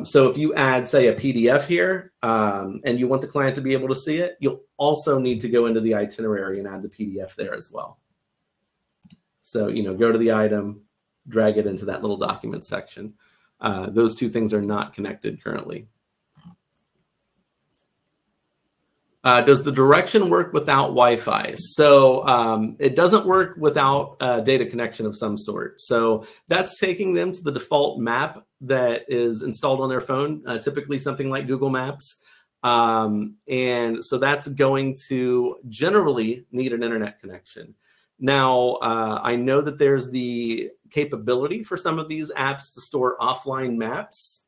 So if you add, say, a PDF here, and you want the client to be able to see it, you'll also need to go into the itinerary and add the PDF there as well. So, go to the item, drag it into that little document section. Those two things are not connected currently. Does the direction work without Wi-Fi? So it doesn't work without a data connection of some sort. So that's taking them to the default map that is installed on their phone, typically something like Google Maps. And so that's going to generally need an internet connection. Now, I know that there's the capability for some of these apps to store offline maps.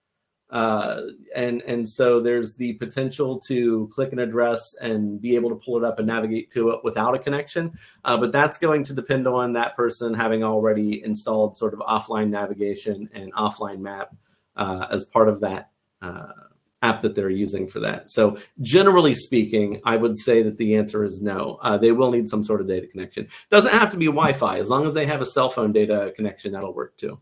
And so there's the potential to click an address and be able to pull it up and navigate to it without a connection. But that's going to depend on that person having already installed sort of offline navigation and offline map as part of that app that they're using for that. So generally speaking, I would say that the answer is no. They will need some sort of data connection. Doesn't have to be Wi-Fi. As long as they have a cell phone data connection, that'll work too.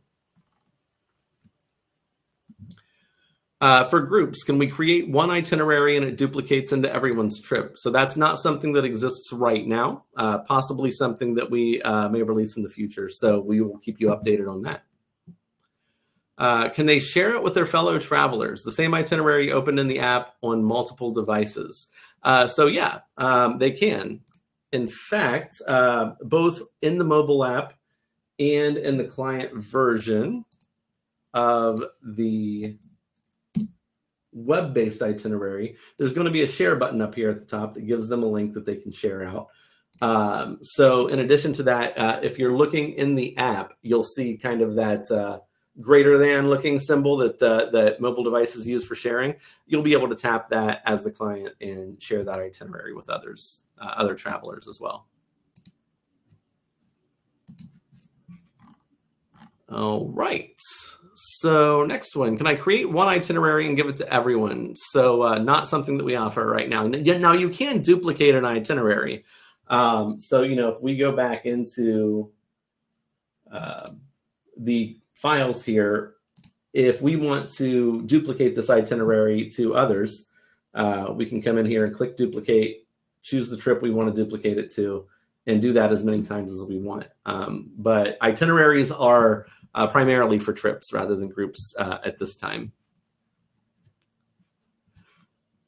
For groups, can we create one itinerary and it duplicates into everyone's trip? So that's not something that exists right now, possibly something that we may release in the future. So we will keep you updated on that. Can they share it with their fellow travelers? The same itinerary opened in the app on multiple devices. So yeah, they can. In fact, both in the mobile app and in the client version of the web-based itinerary, there's going to be a share button up here at the top that gives them a link that they can share out. So in addition to that, if you're looking in the app, you'll see kind of that greater than looking symbol that that mobile devices use for sharing. You'll be able to tap that as the client and share that itinerary with others, other travelers as well. All right. So next one, can I create one itinerary and give it to everyone? So not something that we offer right now. Now you can duplicate an itinerary. So, if we go back into the files here, if we want to duplicate this itinerary to others, we can come in here and click duplicate, choose the trip we want to duplicate it to, and do that as many times as we want. But itineraries are primarily for trips rather than groups at this time.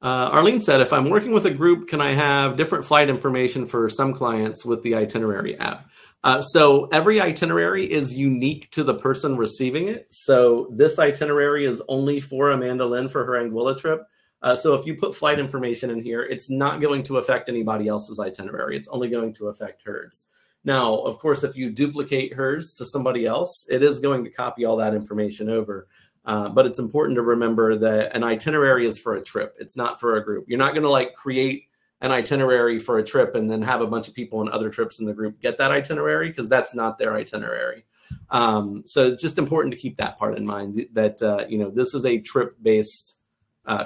Arlene said, if I'm working with a group, can I have different flight information for some clients with the itinerary app? So every itinerary is unique to the person receiving it. So this itinerary is only for Amanda Lynn for her Anguilla trip. So if you put flight information in here, it's not going to affect anybody else's itinerary. It's only going to affect hers. Now, of course, if you duplicate hers to somebody else, it is going to copy all that information over. But it's important to remember that an itinerary is for a trip. It's not for a group. You're not going to create an itinerary for a trip and then have a bunch of people on other trips in the group get that itinerary, because that's not their itinerary. So it's just important to keep that part in mind, that this is a trip-based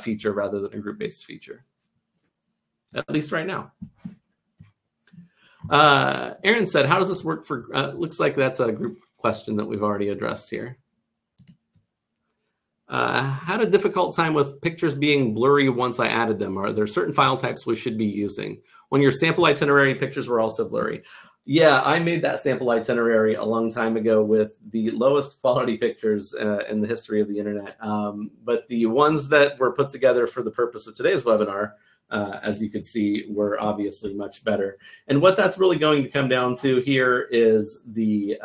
feature rather than a group-based feature, at least right now. Aaron said, how does this work for, looks like that's a group question that we've already addressed here. Had a difficult time with pictures being blurry once I added them. Are there certain file types we should be using? When your sample itinerary pictures were also blurry. Yeah, I made that sample itinerary a long time ago with the lowest quality pictures in the history of the internet. But the ones that were put together for the purpose of today's webinar, as you could see, were obviously much better. And what that's really going to come down to here is the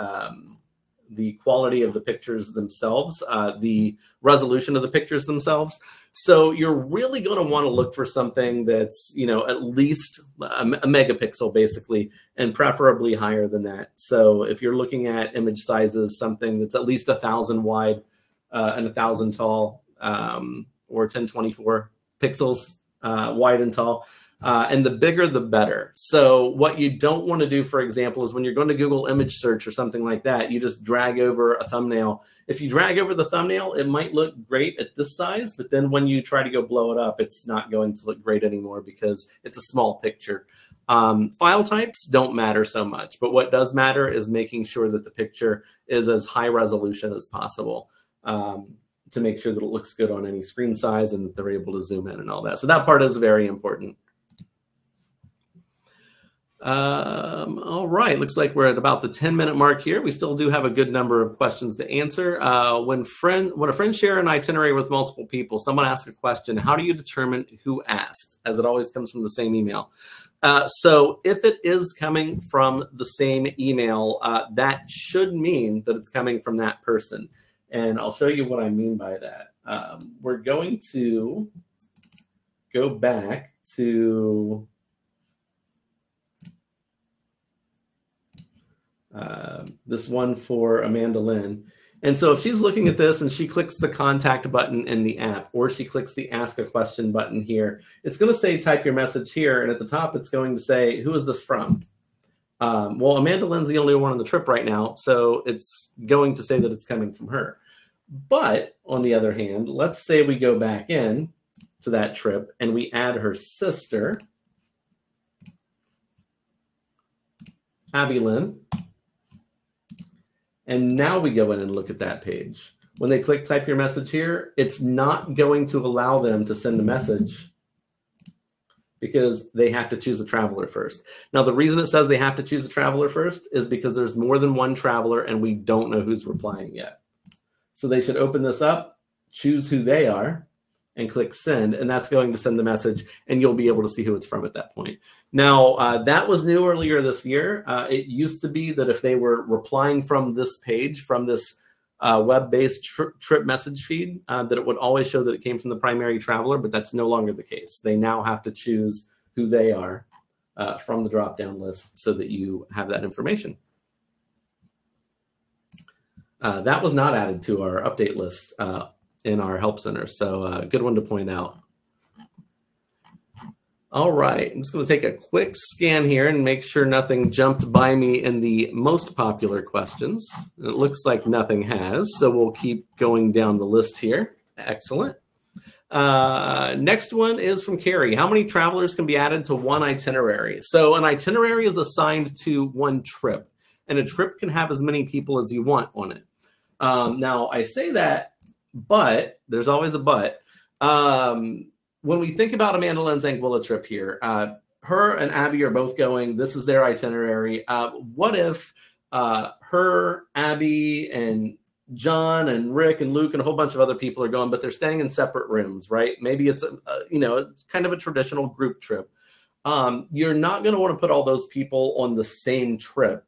the quality of the pictures themselves, the resolution of the pictures themselves. So you're really going to want to look for something that's, you know, at least a megapixel basically, and preferably higher than that. So if you're looking at image sizes, something that's at least 1,000 wide and 1,000 tall, or 1024 pixels wide and tall. And the bigger, the better. So what you don't want to do, for example, is when you're going to Google image search or something like that, you just drag over a thumbnail. If you drag over the thumbnail, it might look great at this size, but then when you try to go blow it up, it's not going to look great anymore because it's a small picture. File types don't matter so much, but what does matter is making sure that the picture is as high resolution as possible, to make sure that it looks good on any screen size and they're able to zoom in and all that. So that part is very important. All right, looks like we're at about the 10-minute mark here. We still do have a good number of questions to answer. When a friend share an itinerary with multiple people, someone asks a question, how do you determine who asked? As it always comes from the same email. So if it is coming from the same email, that should mean that it's coming from that person. And I'll show you what I mean by that. We're going to go back to this one for Amanda Lynn. And so if she's looking at this and she clicks the contact button in the app, or she clicks the ask a question button here, it's going to say type your message here. And at the top, it's going to say, who is this from? Well, Amanda Lynn's the only one on the trip right now, so it's going to say that it's coming from her. But on the other hand, let's say we go back in to that trip and we add her sister, Abby Lynn. And now we go in and look at that page. When they click type your message here, it's not going to allow them to send a message because they have to choose a traveler first. Now, the reason it says they have to choose a traveler first is because there's more than one traveler and we don't know who's replying yet. So they should open this up, choose who they are, and click send, and that's going to send the message, and you'll be able to see who it's from at that point. Now, that was new earlier this year. It used to be that if they were replying from this page, from this web-based trip message feed, that it would always show that it came from the primary traveler, but that's no longer the case. They now have to choose who they are from the drop-down list so that you have that information. That was not added to our update list in our help center, so good one to point out. All right, I'm just going to take a quick scan here and make sure nothing jumped by me in the most popular questions. It looks like nothing has, so we'll keep going down the list here. Excellent. Next one is from Carrie. How many travelers can be added to one itinerary? So an itinerary is assigned to one trip, and a trip can have as many people as you want on it. Now, I say that, but there's always a but. When we think about Amanda Lynn's Anguilla trip here, her and Abby are both going. This is their itinerary. What if her, Abby, and John, and Rick, and Luke, and a whole bunch of other people are going, but they're staying in separate rooms, right? Maybe it's kind of a traditional group trip. You're not going to want to put all those people on the same trip.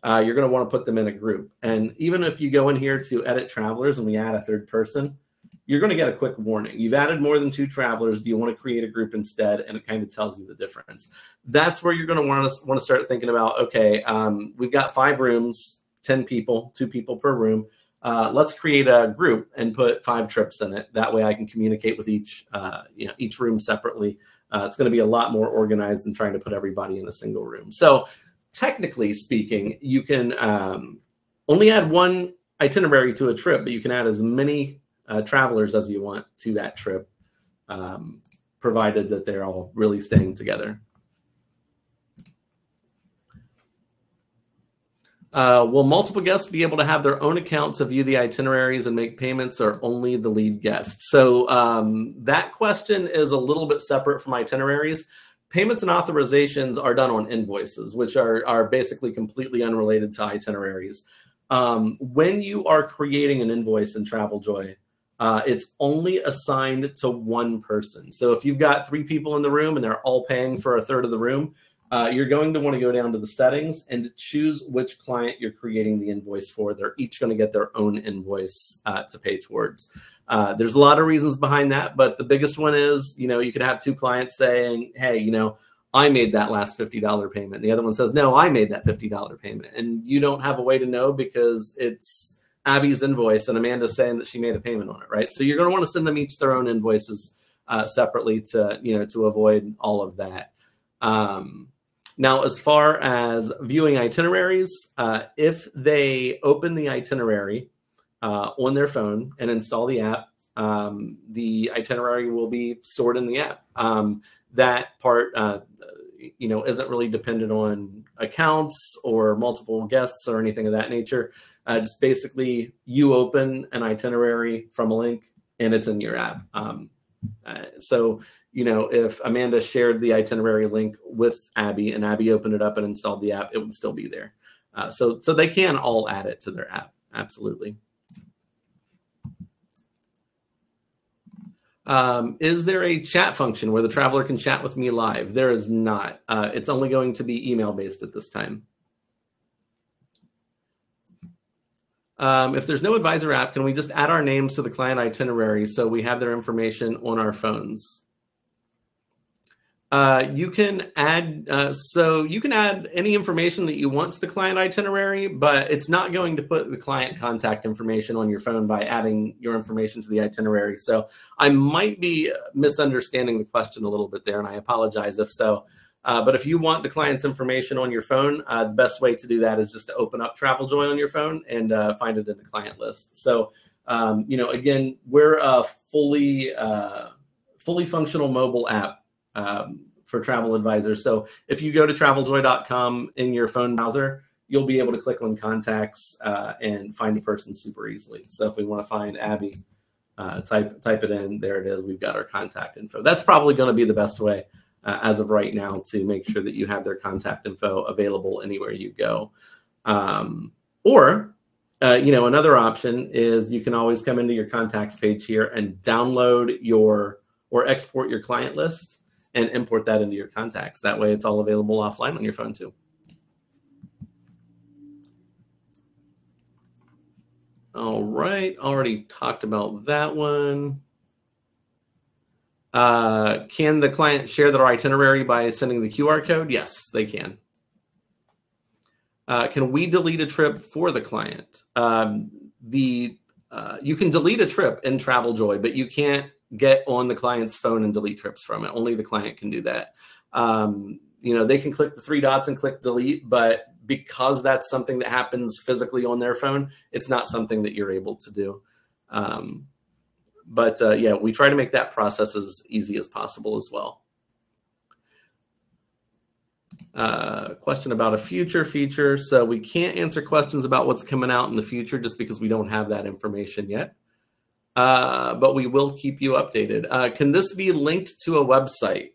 You're going to want to put them in a group. And even if you go in here to edit travelers and we add a third person, you're going to get a quick warning. You've added more than 2 travelers. Do you want to create a group instead? And it kind of tells you the difference. That's where you're going to want to start thinking about, okay, we've got 5 rooms, 10 people, 2 people per room. Let's create a group and put 5 trips in it. That way I can communicate with each room separately. It's going to be a lot more organized than trying to put everybody in a single room. So technically speaking, you can only add 1 itinerary to a trip, but you can add as many travelers as you want to that trip, provided that they're all really staying together. Will multiple guests be able to have their own accounts to view the itineraries and make payments, or only the lead guest? So that question is a little bit separate from itineraries. Payments and authorizations are done on invoices, which are basically completely unrelated to itineraries. When you are creating an invoice in TravelJoy, it's only assigned to one person. So if you've got 3 people in the room and they're all paying for a third of the room, you're going to want to go down to the settings and choose which client you're creating the invoice for. They're each going to get their own invoice to pay towards. There's a lot of reasons behind that, but the biggest one is, you could have two clients saying, hey, I made that last $50 payment. The other one says, no, I made that $50 payment. And you don't have a way to know because it's Abby's invoice and Amanda's saying that she made a payment on it, right? So you're going to want to send them each their own invoices separately to avoid all of that. Now, as far as viewing itineraries, if they open the itinerary on their phone and install the app, the itinerary will be stored in the app. That part, isn't really dependent on accounts or multiple guests or anything of that nature. Just basically, you open an itinerary from a link and it's in your app. So, if Amanda shared the itinerary link with Abby and Abby opened it up and installed the app, it would still be there. So they can all add it to their app. Absolutely. Is there a chat function where the traveler can chat with me live? There is not. It's only going to be email based at this time. If there's no advisor app, can we just add our names to the client itinerary so we have their information on our phones? You can add, you can add any information that you want to the client itinerary, but it's not going to put the client contact information on your phone by adding your information to the itinerary. So I might be misunderstanding the question a little bit there, and I apologize if so. But if you want the client's information on your phone, the best way to do that is just to open up TravelJoy on your phone and find it in the client list. So, again, we're a fully functional mobile app for travel advisors. So if you go to traveljoy.com in your phone browser, you'll be able to click on contacts and find a person super easily. So if we want to find Abby, type it in. There it is. We've got our contact info. That's probably going to be the best way as of right now to make sure that you have their contact info available anywhere you go. Or another option is you can always come into your contacts page here and download or export your client list and import that into your contacts. That way it's all available offline on your phone too. All right, already talked about that one. Can the client share their itinerary by sending the QR code? Yes, they can. Can we delete a trip for the client? You can delete a trip in TravelJoy, but you can't get on the client's phone and delete trips from it. Only the client can do that. They can click the three dots and click delete, but because that's something that happens physically on their phone, it's not something that you're able to do. Yeah, we try to make that process as easy as possible as well. Question about a future feature. So we can't answer questions about what's coming out in the future just because we don't have that information yet. But we will keep you updated. Can this be linked to a website?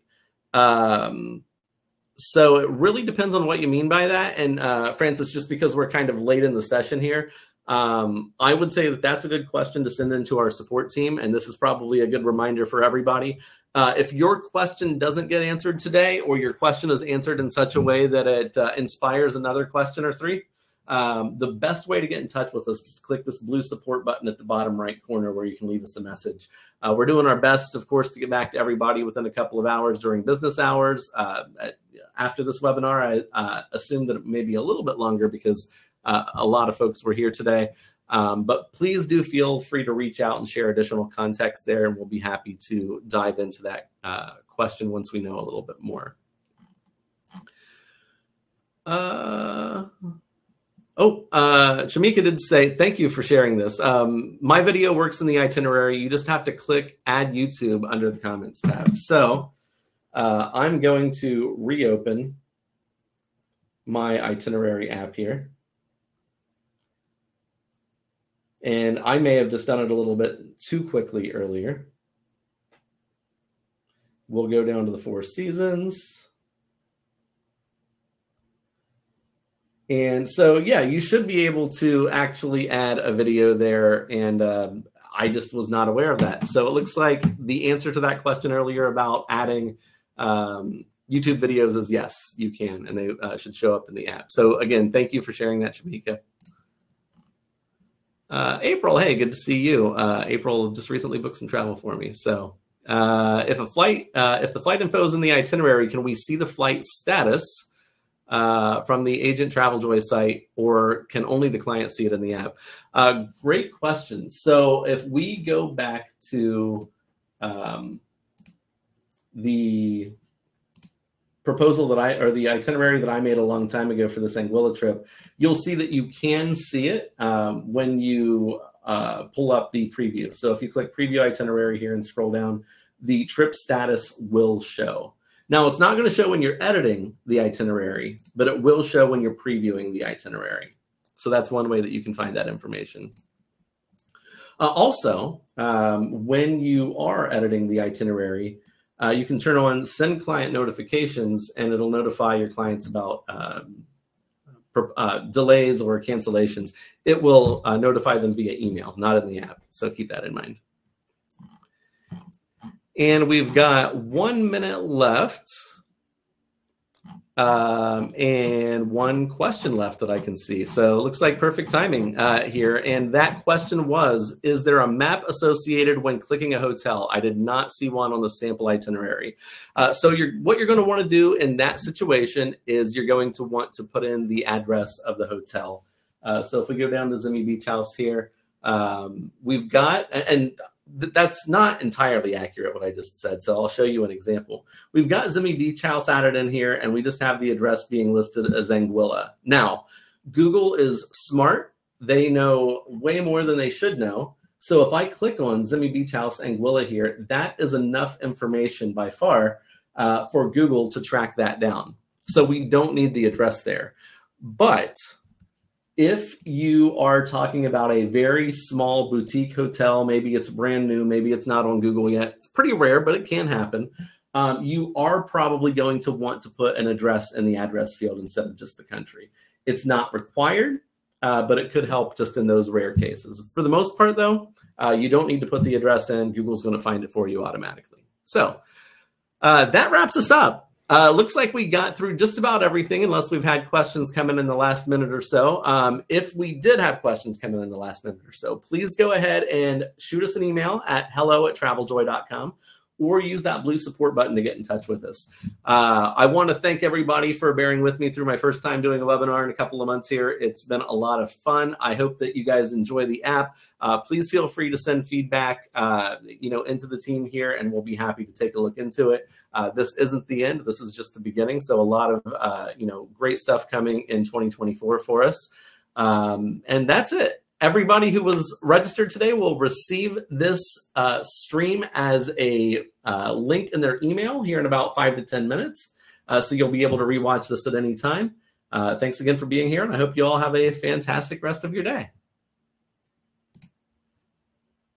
So it really depends on what you mean by that. And Francis, just because we're kind of late in the session here, I would say that that's a good question to send into our support team. And this is probably a good reminder for everybody. If your question doesn't get answered today, or your question is answered in such a way that it inspires another question or three, the best way to get in touch with us is to click this blue support button at the bottom right corner where you can leave us a message. We're doing our best, of course, to get back to everybody within a couple of hours during business hours. After this webinar, I assume that it may be a little bit longer because a lot of folks were here today. But please do feel free to reach out and share additional context there, and we'll be happy to dive into that question once we know a little bit more. Shamika did say, thank you for sharing this. My video works in the itinerary. You just have to click Add YouTube under the Comments tab. So I'm going to reopen my itinerary app here. And I may have just done it a little bit too quickly earlier. We'll go down to the 4 seasons. And so, yeah, you should be able to actually add a video there. And I just was not aware of that. So it looks like the answer to that question earlier about adding YouTube videos is yes, you can, and they should show up in the app. So again, thank you for sharing that, Shamika. April, hey, good to see you. April just recently booked some travel for me. So if the flight info is in the itinerary, can we see the flight status from the agent TravelJoy site, or can only the client see it in the app? Great question. So if we go back to the proposal or the itinerary that I made a long time ago for this Anguilla trip, you'll see that you can see it when you pull up the preview. So if you click preview itinerary here and scroll down, the trip status will show. Now, it's not going to show when you're editing the itinerary, but it will show when you're previewing the itinerary. So that's one way that you can find that information. Also, when you are editing the itinerary, you can turn on send client notifications, and it'll notify your clients about delays or cancellations. It will notify them via email, not in the app. So keep that in mind. And we've got 1 minute left and one question left that I can see. So it looks like perfect timing here. And that question was, is there a map associated when clicking a hotel? I did not see one on the sample itinerary. So what you're going to want to do in that situation is you're going to want to put in the address of the hotel. So if we go down to Zimmy Beach House here, we've got, and that's not entirely accurate what I just said, so I'll show you an example. We've got Zimmy Beach House added in here, and we just have the address being listed as Anguilla. Now, Google is smart. They know way more than they should know. So if I click on Zimmy Beach House Anguilla here, that is enough information by far for Google to track that down. So we don't need the address there. But if you are talking about a very small boutique hotel, maybe it's brand new, maybe it's not on Google yet, it's pretty rare, but it can happen. You are probably going to want to put an address in the address field instead of just the country. It's not required, but it could help just in those rare cases. For the most part, though, you don't need to put the address in. Google's going to find it for you automatically. So that wraps us up. Looks like we got through just about everything, unless we've had questions come in the last minute or so. If we did have questions come in the last minute or so, please go ahead and shoot us an email at hello@traveljoy.com, or use that blue support button to get in touch with us. I want to thank everybody for bearing with me through my first time doing a webinar in a couple of months here. It's been a lot of fun. I hope that you guys enjoy the app. Please feel free to send feedback into the team here, and we'll be happy to take a look into it. This isn't the end. This is just the beginning. So a lot of great stuff coming in 2024 for us. And that's it. Everybody who was registered today will receive this stream as a link in their email here in about 5 to 10 minutes. So you'll be able to rewatch this at any time. Thanks again for being here, and I hope you all have a fantastic rest of your day.